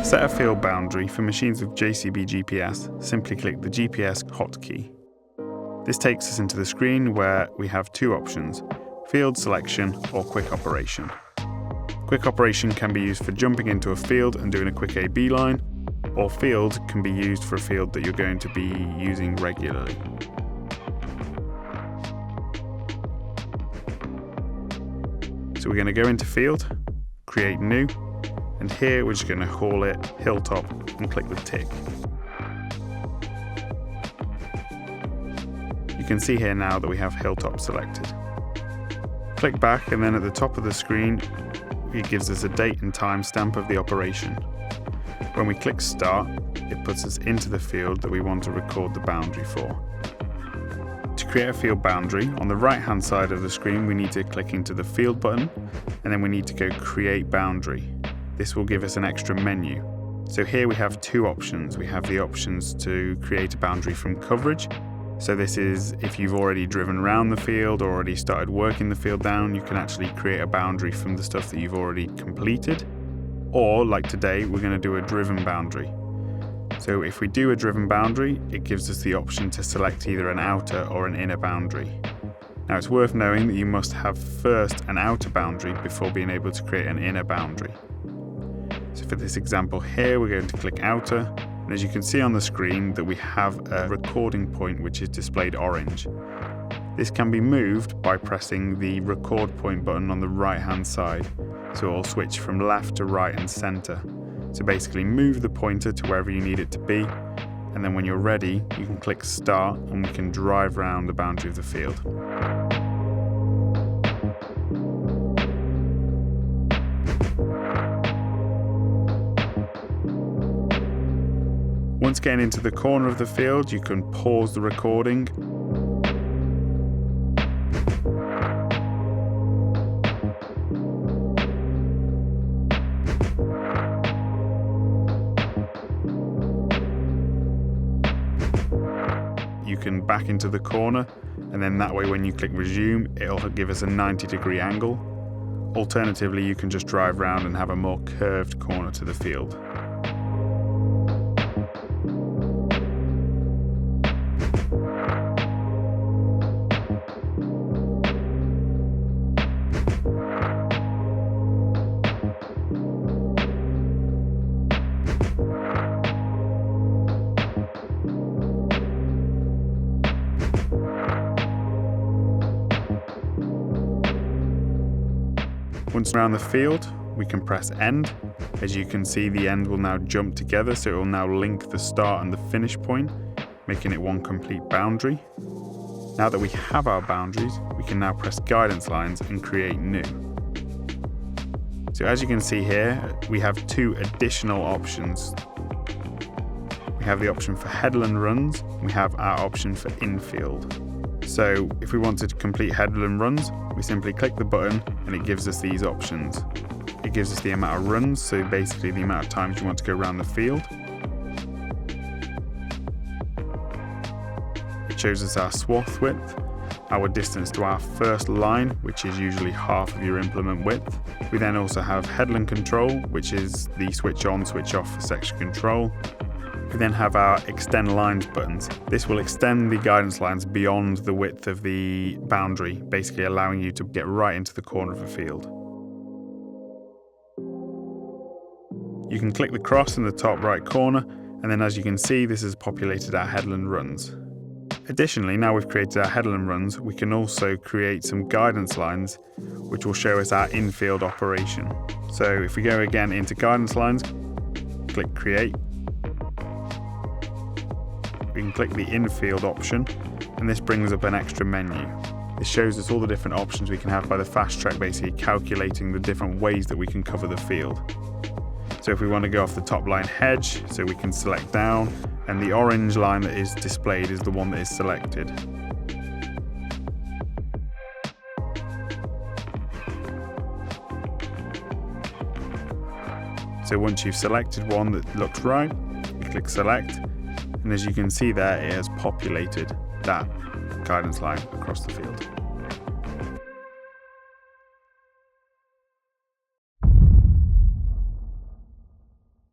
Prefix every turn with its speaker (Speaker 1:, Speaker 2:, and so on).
Speaker 1: set a field boundary for machines with JCB GPS, simply click the GPS hotkey. This takes us into the screen where we have two options, field selection or quick operation. Quick operation can be used for jumping into a field and doing a quick A/B line, or field can be used for a field that you're going to be using regularly. So we're going to go into field, create new, and here we're just going to call it hilltop and click the tick. You can see here now that we have hilltop selected. Click back and then at the top of the screen it gives us a date and time stamp of the operation. When we click start, it puts us into the field that we want to record the boundary for. To create a field boundary, on the right hand side of the screen we need to click into the field button and then we need to go create boundary. This will give us an extra menu. So here we have two options. We have the options to create a boundary from coverage. So this is if you've already driven around the field or already started working the field down, you can actually create a boundary from the stuff that you've already completed. Or like today, we're going to do a driven boundary. So if we do a driven boundary, it gives us the option to select either an outer or an inner boundary. Now it's worth knowing that you must have first an outer boundary before being able to create an inner boundary. So for this example here, we're going to click outer. And as you can see on the screen that we have a recording point which is displayed orange. This can be moved by pressing the record point button on the right hand side. So it will switch from left to right and center. So basically move the pointer to wherever you need it to be. And then when you're ready, you can click start and we can drive around the boundary of the field. Once getting into the corner of the field, you can pause the recording. You can back into the corner, and then that way when you click resume, it'll give us a 90-degree angle. Alternatively, you can just drive around and have a more curved corner to the field. Once around the field, we can press end. As you can see, the end will now jump together, so it will now link the start and the finish point, making it one complete boundary. Now that we have our boundaries, we can now press guidance lines and create new. So as you can see here, we have two additional options. We have the option for headland runs, and we have our option for infield. So if we wanted to complete headland runs, we simply click the button and it gives us these options. It gives us the amount of runs, so basically the amount of times you want to go around the field. It shows us our swath width, our distance to our first line, which is usually half of your implement width. We then also have headland control, which is the switch on, switch off for section control. We then have our extend lines buttons. This will extend the guidance lines beyond the width of the boundary, basically allowing you to get right into the corner of a field. You can click the cross in the top right corner, and then as you can see, this has populated our headland runs. Additionally, now we've created our headland runs, we can also create some guidance lines, which will show us our infield operation. So if we go again into guidance lines, click create, we can click the infield option, and this brings up an extra menu. This shows us all the different options we can have by the Fastrac, basically calculating the different ways that we can cover the field. So if we want to go off the top line hedge, so we can select down, and the orange line that is displayed is the one that is selected. So once you've selected one that looks right, you click select, and as you can see there, it has populated that guidance line across the field.